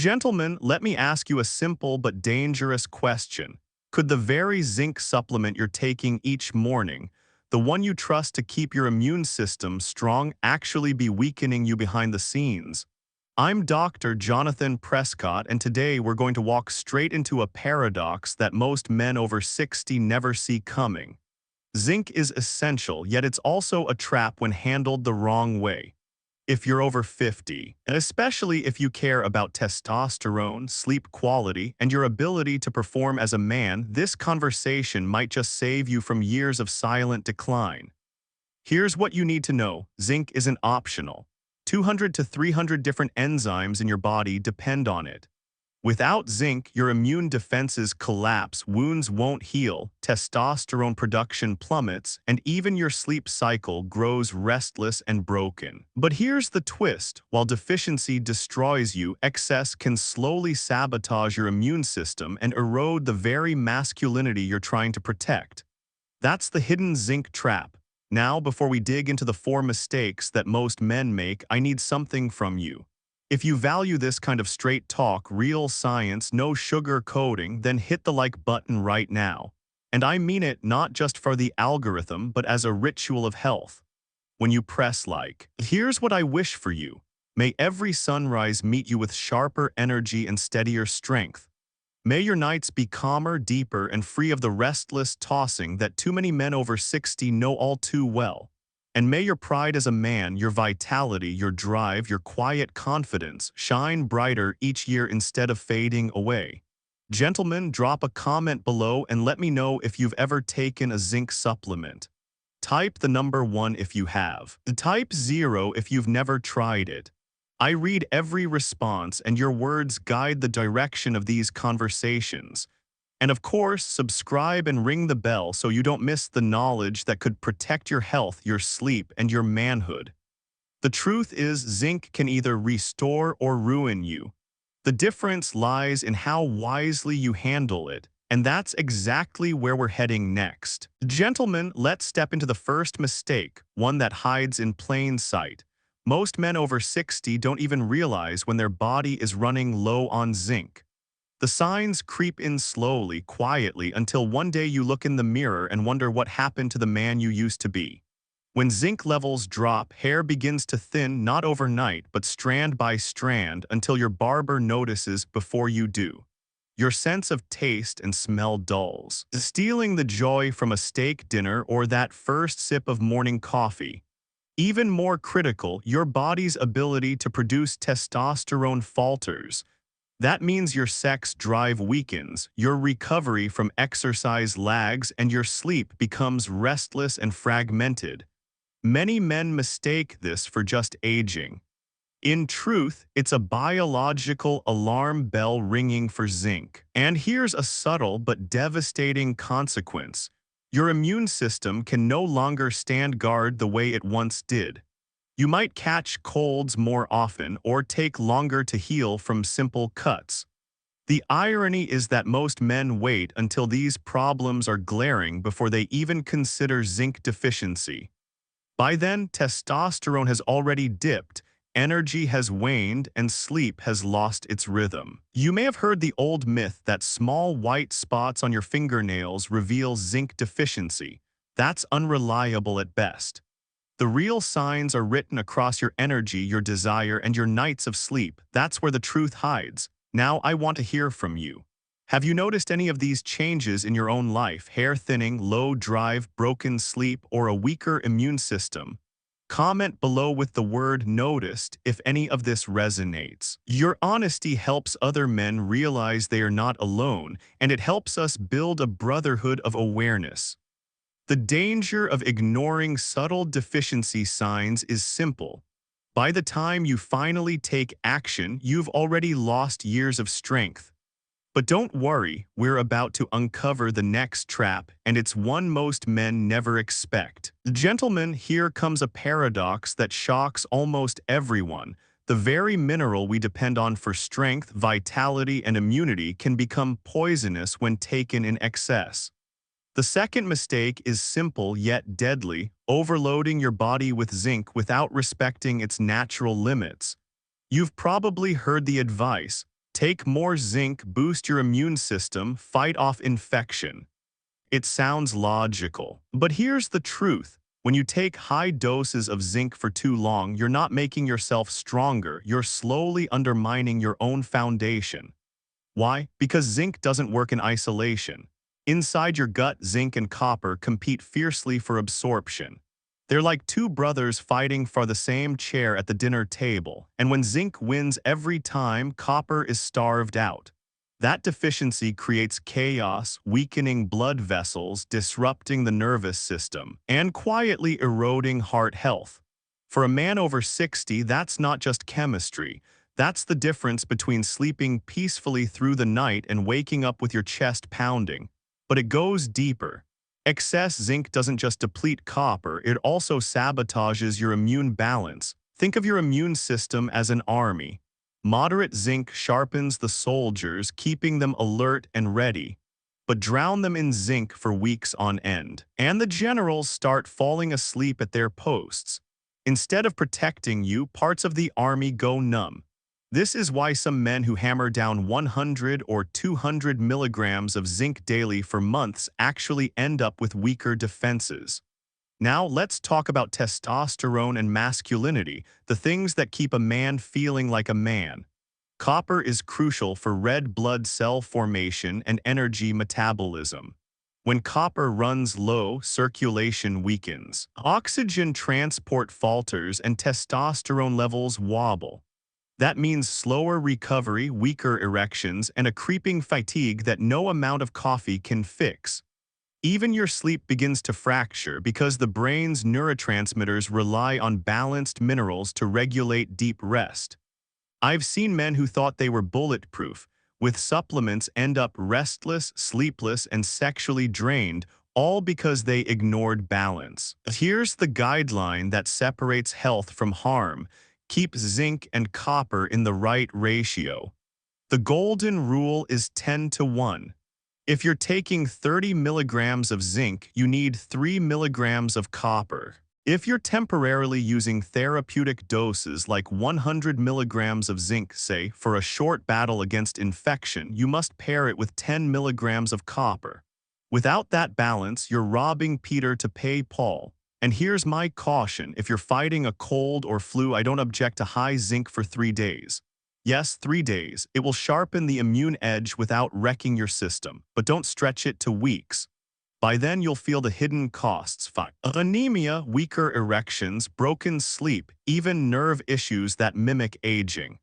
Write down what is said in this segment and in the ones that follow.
Gentlemen, let me ask you a simple but dangerous question. Could the very zinc supplement you're taking each morning, the one you trust to keep your immune system strong, actually be weakening you behind the scenes? I'm Dr. Jonathan Prescott, and today we're going to walk straight into a paradox that most men over 60 never see coming. Zinc is essential, yet it's also a trap when handled the wrong way. If you're over 50, and especially if you care about testosterone, sleep quality, and your ability to perform as a man, this conversation might just save you from years of silent decline. Here's what you need to know. Zinc isn't optional. 200 to 300 different enzymes in your body depend on it. Without zinc, your immune defenses collapse, wounds won't heal, testosterone production plummets, and even your sleep cycle grows restless and broken. But here's the twist. While deficiency destroys you, excess can slowly sabotage your immune system and erode the very masculinity you're trying to protect. That's the hidden zinc trap. Now, before we dig into the 4 mistakes that most men make, I need something from you. If you value this kind of straight talk, real science, no sugar coating, then hit the like button right now. And I mean it not just for the algorithm, but as a ritual of health. When you press like, here's what I wish for you. May every sunrise meet you with sharper energy and steadier strength. May your nights be calmer, deeper, and free of the restless tossing that too many men over 60 know all too well. And may your pride as a man, your vitality, your drive, your quiet confidence shine brighter each year instead of fading away. Gentlemen, drop a comment below and let me know if you've ever taken a zinc supplement. Type the number 1 if you have. Type 0 if you've never tried it. I read every response, and your words guide the direction of these conversations. And of course, subscribe and ring the bell so you don't miss the knowledge that could protect your health, your sleep, and your manhood. The truth is, zinc can either restore or ruin you. The difference lies in how wisely you handle it, and that's exactly where we're heading next. Gentlemen, let's step into the first mistake, one that hides in plain sight. Most men over 60 don't even realize when their body is running low on zinc. The signs creep in slowly, quietly, until one day you look in the mirror and wonder what happened to the man you used to be. When zinc levels drop, hair begins to thin not overnight, but strand by strand until your barber notices before you do. Your sense of taste and smell dulls, stealing the joy from a steak dinner or that first sip of morning coffee. Even more critical, your body's ability to produce testosterone falters. That means your sex drive weakens, your recovery from exercise lags, and your sleep becomes restless and fragmented. Many men mistake this for just aging. In truth, it's a biological alarm bell ringing for zinc. And here's a subtle but devastating consequence. Your immune system can no longer stand guard the way it once did. You might catch colds more often or take longer to heal from simple cuts. The irony is that most men wait until these problems are glaring before they even consider zinc deficiency. By then, testosterone has already dipped, energy has waned, and sleep has lost its rhythm. You may have heard the old myth that small white spots on your fingernails reveal zinc deficiency. That's unreliable at best. The real signs are written across your energy, your desire, and your nights of sleep. That's where the truth hides. Now I want to hear from you. Have you noticed any of these changes in your own life? Hair thinning, low drive, broken sleep, or a weaker immune system? Comment below with the word "noticed" if any of this resonates. Your honesty helps other men realize they are not alone, and it helps us build a brotherhood of awareness. The danger of ignoring subtle deficiency signs is simple. By the time you finally take action, you've already lost years of strength. But don't worry, we're about to uncover the next trap, and it's one most men never expect. Gentlemen, here comes a paradox that shocks almost everyone. The very mineral we depend on for strength, vitality, and immunity can become poisonous when taken in excess. The second mistake is simple yet deadly: overloading your body with zinc without respecting its natural limits. You've probably heard the advice, Take more zinc, boost your immune system, fight off infection. It sounds logical, but here's the truth. When you take high doses of zinc for too long, you're not making yourself stronger, you're slowly undermining your own foundation. Why? Because zinc doesn't work in isolation. Inside your gut, zinc and copper compete fiercely for absorption. They're like two brothers fighting for the same chair at the dinner table, and when zinc wins every time, copper is starved out. That deficiency creates chaos, weakening blood vessels, disrupting the nervous system, and quietly eroding heart health. For a man over 60, that's not just chemistry. That's the difference between sleeping peacefully through the night and waking up with your chest pounding. But it goes deeper. Excess zinc doesn't just deplete copper, it also sabotages your immune balance. Think of your immune system as an army. Moderate zinc sharpens the soldiers, keeping them alert and ready. But drown them in zinc for weeks on end, and the generals start falling asleep at their posts. Instead of protecting you, parts of the army go numb. This is why some men who hammer down 100 or 200 milligrams of zinc daily for months actually end up with weaker defenses. Now let's talk about testosterone and masculinity, the things that keep a man feeling like a man. Copper is crucial for red blood cell formation and energy metabolism. When copper runs low, circulation weakens, oxygen transport falters, and testosterone levels wobble. That means slower recovery, weaker erections, and a creeping fatigue that no amount of coffee can fix. Even your sleep begins to fracture because the brain's neurotransmitters rely on balanced minerals to regulate deep rest. I've seen men who thought they were bulletproof, with supplements end up restless, sleepless, and sexually drained, all because they ignored balance. Here's the guideline that separates health from harm. Keep zinc and copper in the right ratio. The golden rule is 10-1. If you're taking 30 milligrams of zinc, you need 3 milligrams of copper. If you're temporarily using therapeutic doses like 100 milligrams of zinc, say, for a short battle against infection, you must pair it with 10 milligrams of copper. Without that balance, you're robbing Peter to pay Paul. And here's my caution: if you're fighting a cold or flu, I don't object to high zinc for 3 days. Yes, 3 days. It will sharpen the immune edge without wrecking your system, but don't stretch it to weeks. By then, you'll feel the hidden costs: anemia, weaker erections, broken sleep, even nerve issues that mimic aging.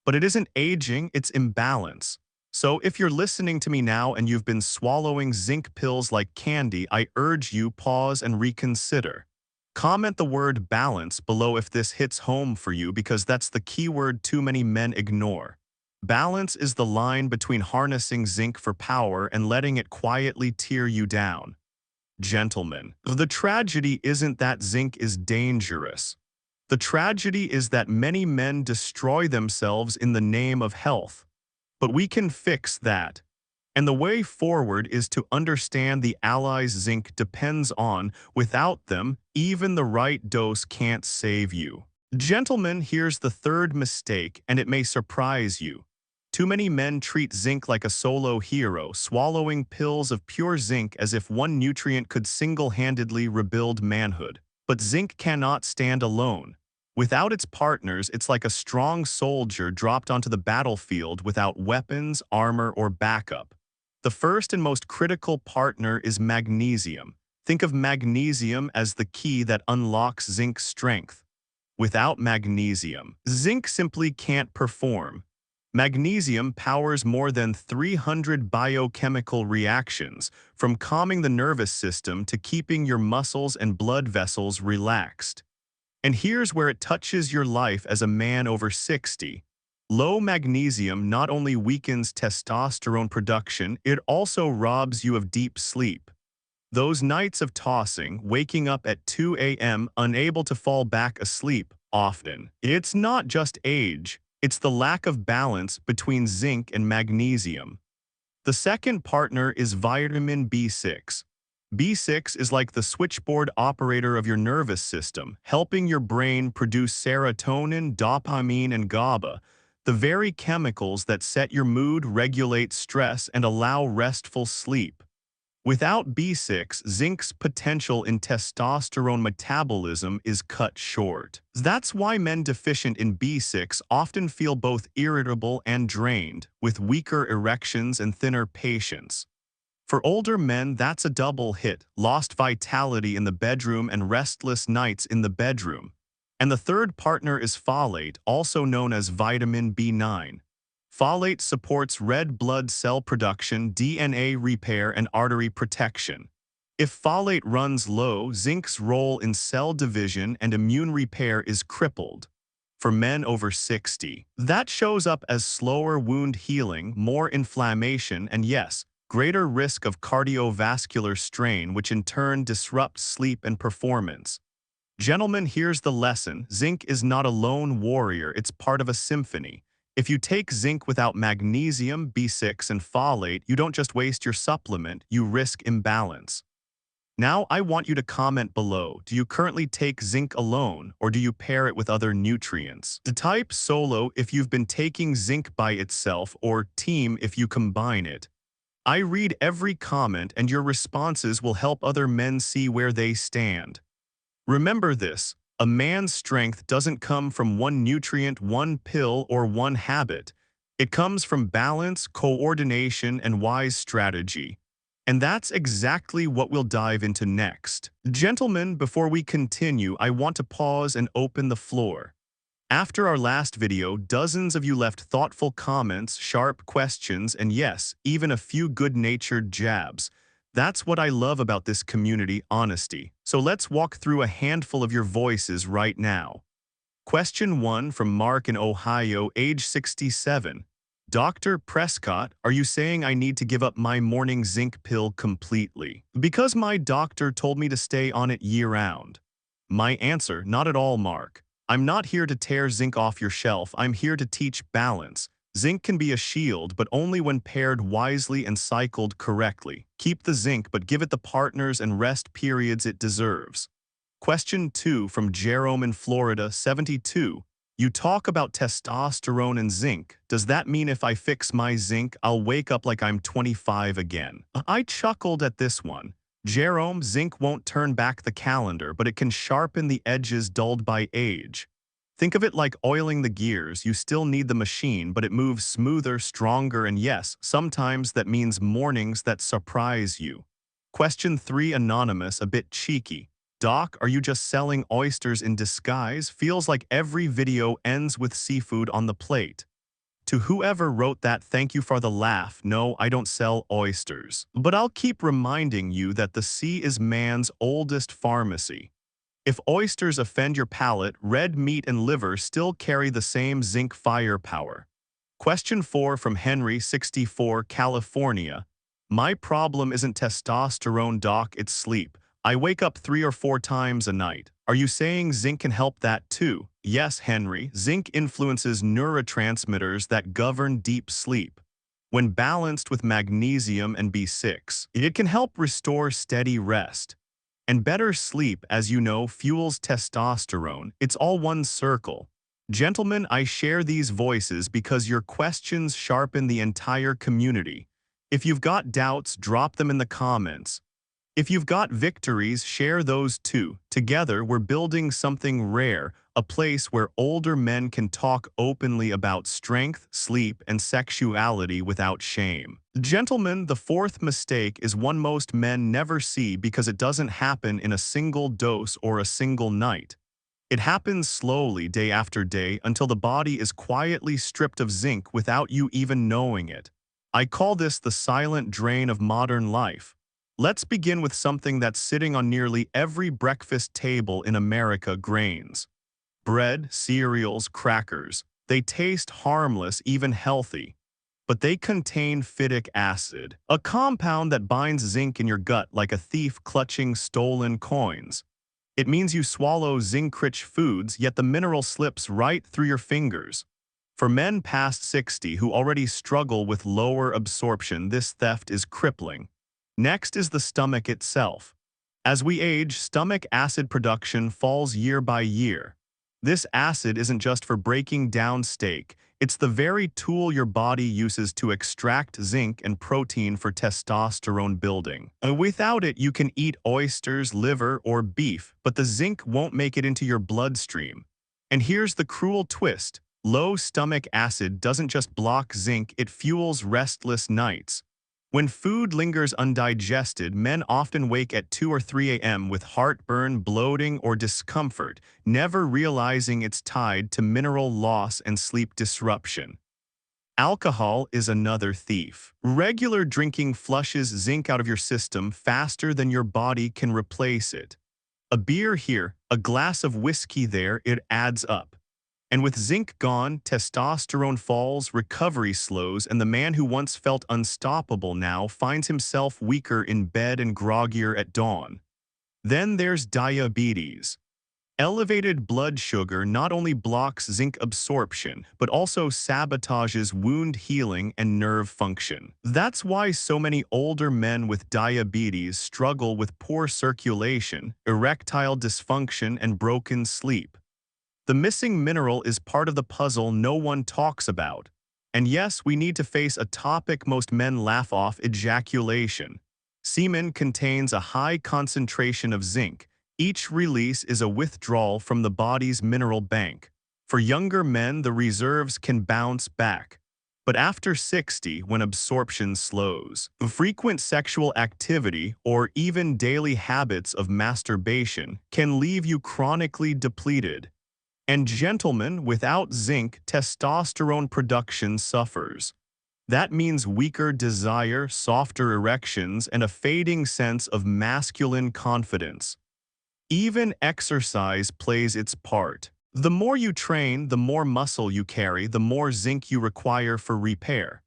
But it isn't aging, it's imbalance. So if you're listening to me now and you've been swallowing zinc pills like candy, I urge you pause and reconsider. Comment the word balance below if this hits home for you, because that's the key word too many men ignore. Balance is the line between harnessing zinc for power and letting it quietly tear you down. Gentlemen, the tragedy isn't that zinc is dangerous. The tragedy is that many men destroy themselves in the name of health. But we can fix that. And the way forward is to understand the allies zinc depends on. Without them, even the right dose can't save you. Gentlemen, here's the third mistake, and it may surprise you. Too many men treat zinc like a solo hero, swallowing pills of pure zinc as if one nutrient could single-handedly rebuild manhood. But zinc cannot stand alone. Without its partners, it's like a strong soldier dropped onto the battlefield without weapons, armor, or backup. The first and most critical partner is magnesium. Think of magnesium as the key that unlocks zinc's strength. Without magnesium, zinc simply can't perform. Magnesium powers more than 300 biochemical reactions, from calming the nervous system to keeping your muscles and blood vessels relaxed. And here's where it touches your life as a man over 60. Low magnesium not only weakens testosterone production, it also robs you of deep sleep. Those nights of tossing, waking up at 2 a.m. unable to fall back asleep, often. It's not just age, it's the lack of balance between zinc and magnesium. The second partner is vitamin B6. B6 is like the switchboard operator of your nervous system, helping your brain produce serotonin, dopamine, and GABA, the very chemicals that set your mood, regulate stress, and allow restful sleep. Without B6, zinc's potential in testosterone metabolism is cut short. That's why men deficient in B6 often feel both irritable and drained, with weaker erections and thinner patience. For older men, that's a double hit: lost vitality in the bedroom and restless nights in the bedroom. And the third partner is folate, also known as vitamin B9. Folate supports red blood cell production, DNA repair, and artery protection. If folate runs low, zinc's role in cell division and immune repair is crippled. For men over 60, that shows up as slower wound healing, more inflammation, and yes, greater risk of cardiovascular strain, which in turn disrupts sleep and performance. Gentlemen, here's the lesson. Zinc is not a lone warrior, it's part of a symphony. If you take zinc without magnesium, B6, and folate, you don't just waste your supplement, you risk imbalance. Now, I want you to comment below. Do you currently take zinc alone, or do you pair it with other nutrients? Type solo if you've been taking zinc by itself, or team if you combine it. I read every comment, and your responses will help other men see where they stand. Remember this: a man's strength doesn't come from one nutrient, one pill, or one habit. It comes from balance, coordination, and wise strategy. And that's exactly what we'll dive into next. Gentlemen, before we continue, I want to pause and open the floor. After our last video, dozens of you left thoughtful comments, sharp questions, and yes, even a few good-natured jabs. That's what I love about this community: honesty. So let's walk through a handful of your voices right now. Question 1 from Mark in Ohio, age 67. Dr. Prescott, are you saying I need to give up my morning zinc pill completely? Because my doctor told me to stay on it year-round. My answer: not at all, Mark. I'm not here to tear zinc off your shelf, I'm here to teach balance. Zinc can be a shield, but only when paired wisely and cycled correctly. Keep the zinc, but give it the partners and rest periods it deserves. Question 2 from Jerome in Florida, 72. You talk about testosterone and zinc. Does that mean if I fix my zinc, I'll wake up like I'm 25 again? I chuckled at this one. Jerome, zinc won't turn back the calendar, but it can sharpen the edges dulled by age. Think of it like oiling the gears. You still need the machine, but it moves smoother, stronger, and yes, sometimes that means mornings that surprise you. Question 3 anonymous, a bit cheeky. Doc, are you just selling oysters in disguise? Feels like every video ends with seafood on the plate. To whoever wrote that, thank you for the laugh. No, I don't sell oysters. But I'll keep reminding you that the sea is man's oldest pharmacy. If oysters offend your palate, red meat and liver still carry the same zinc firepower. Question 4 from Henry, 64, California. My problem isn't testosterone, doc, it's sleep. I wake up 3 or 4 times a night. Are you saying zinc can help that too? Yes, Henry, zinc influences neurotransmitters that govern deep sleep. When balanced with magnesium and B6, it can help restore steady rest. And better sleep, as you know, fuels testosterone. It's all one circle. Gentlemen, I share these voices because your questions sharpen the entire community. If you've got doubts, drop them in the comments. If you've got victories, share those too. Together, we're building something rare, a place where older men can talk openly about strength, sleep, and sexuality without shame. Gentlemen, the fourth mistake is one most men never see because it doesn't happen in a single dose or a single night. It happens slowly, day after day, until the body is quietly stripped of zinc without you even knowing it. I call this the silent drain of modern life. Let's begin with something that's sitting on nearly every breakfast table in America: grains. Bread, cereals, crackers. They taste harmless, even healthy. But they contain phytic acid, a compound that binds zinc in your gut like a thief clutching stolen coins. It means you swallow zinc-rich foods, yet the mineral slips right through your fingers. For men past 60 who already struggle with lower absorption, this theft is crippling. Next is the stomach itself. As we age, stomach acid production falls year by year. This acid isn't just for breaking down steak, It's the very tool your body uses to extract zinc and protein for testosterone building. Without it, you can eat oysters, liver, or beef, but the zinc won't make it into your bloodstream. And here's the cruel twist. Low stomach acid doesn't just block zinc, it fuels restless nights. When food lingers undigested, men often wake at 2 or 3 a.m. with heartburn, bloating, or discomfort, never realizing it's tied to mineral loss and sleep disruption. Alcohol is another thief. Regular drinking flushes zinc out of your system faster than your body can replace it. A beer here, a glass of whiskey there, it adds up. And with zinc gone, testosterone falls, recovery slows, and the man who once felt unstoppable now finds himself weaker in bed and groggier at dawn. Then there's diabetes. Elevated blood sugar not only blocks zinc absorption, but also sabotages wound healing and nerve function. That's why so many older men with diabetes struggle with poor circulation, erectile dysfunction, and broken sleep. The missing mineral is part of the puzzle no one talks about. And yes, we need to face a topic most men laugh off: ejaculation. Semen contains a high concentration of zinc. Each release is a withdrawal from the body's mineral bank. For younger men, the reserves can bounce back. But after 60, when absorption slows, frequent sexual activity or even daily habits of masturbation can leave you chronically depleted. And gentlemen, without zinc, testosterone production suffers. That means weaker desire, softer erections, and a fading sense of masculine confidence. Even exercise plays its part. The more you train, the more muscle you carry, the more zinc you require for repair.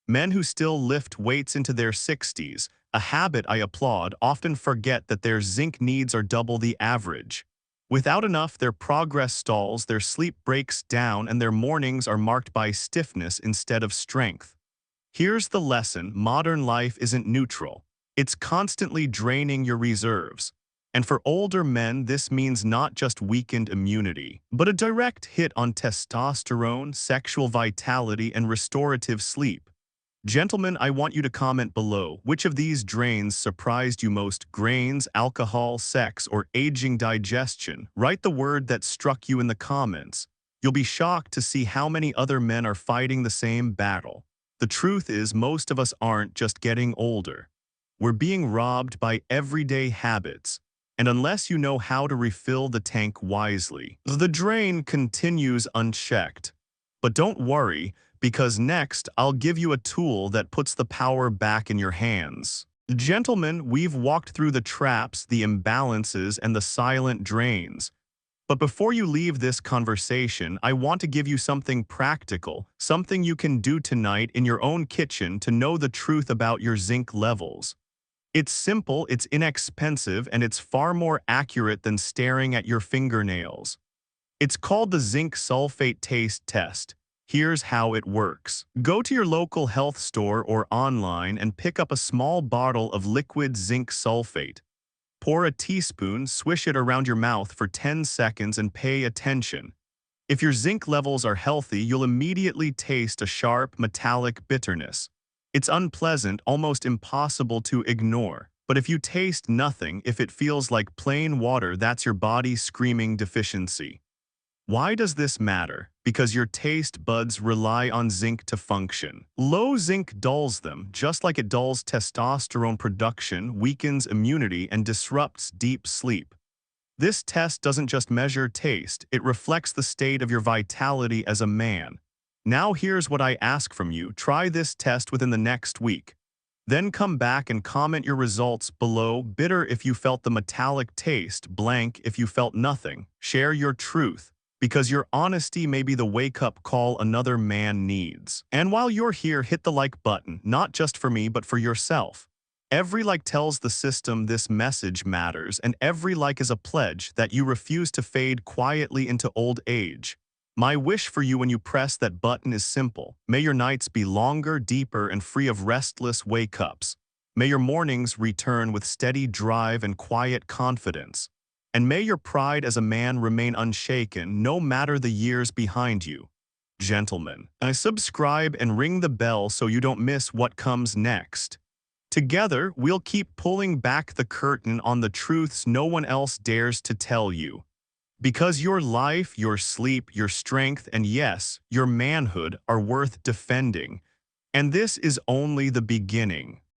Men who still lift weights into their 60s, a habit I applaud, often forget that their zinc needs are double the average. Without enough, their progress stalls, their sleep breaks down, and their mornings are marked by stiffness instead of strength. Here's the lesson: modern life isn't neutral. It's constantly draining your reserves. And for older men, this means not just weakened immunity, but a direct hit on testosterone, sexual vitality, and restorative sleep. Gentlemen, I want you to comment below. Which of these drains surprised you most? Grains, alcohol, sex, or aging digestion? Write the word that struck you in the comments. You'll be shocked to see how many other men are fighting the same battle. The truth is, most of us aren't just getting older. We're being robbed by everyday habits. And unless you know how to refill the tank wisely, the drain continues unchecked. But don't worry, because next I'll give you a tool that puts the power back in your hands. Gentlemen, we've walked through the traps, the imbalances, and the silent drains. But before you leave this conversation, I want to give you something practical, something you can do tonight in your own kitchen to know the truth about your zinc levels. It's simple, it's inexpensive, and it's far more accurate than staring at your fingernails. It's called the zinc sulfate taste test. Here's how it works. Go to your local health store or online and pick up a small bottle of liquid zinc sulfate. Pour a teaspoon, swish it around your mouth for 10 seconds, and pay attention. If your zinc levels are healthy, you'll immediately taste a sharp, metallic bitterness. It's unpleasant, almost impossible to ignore. But if you taste nothing, if it feels like plain water, that's your body screaming deficiency. Why does this matter? Because your taste buds rely on zinc to function. Low zinc dulls them, just like it dulls testosterone production, weakens immunity, and disrupts deep sleep. This test doesn't just measure taste, it reflects the state of your vitality as a man. Now here's what I ask from you: try this test within the next week. Then come back and comment your results below. Bitter if you felt the metallic taste, blank if you felt nothing. Share your truth, because your honesty may be the wake-up call another man needs. And while you're here, hit the like button, not just for me, but for yourself. Every like tells the system this message matters, and every like is a pledge that you refuse to fade quietly into old age. My wish for you when you press that button is simple. May your nights be longer, deeper, and free of restless wake-ups. May your mornings return with steady drive and quiet confidence. And may your pride as a man remain unshaken, no matter the years behind you. Gentlemen, subscribe and ring the bell so you don't miss what comes next. Together, we'll keep pulling back the curtain on the truths no one else dares to tell you. Because your life, your sleep, your strength, and yes, your manhood are worth defending. And this is only the beginning.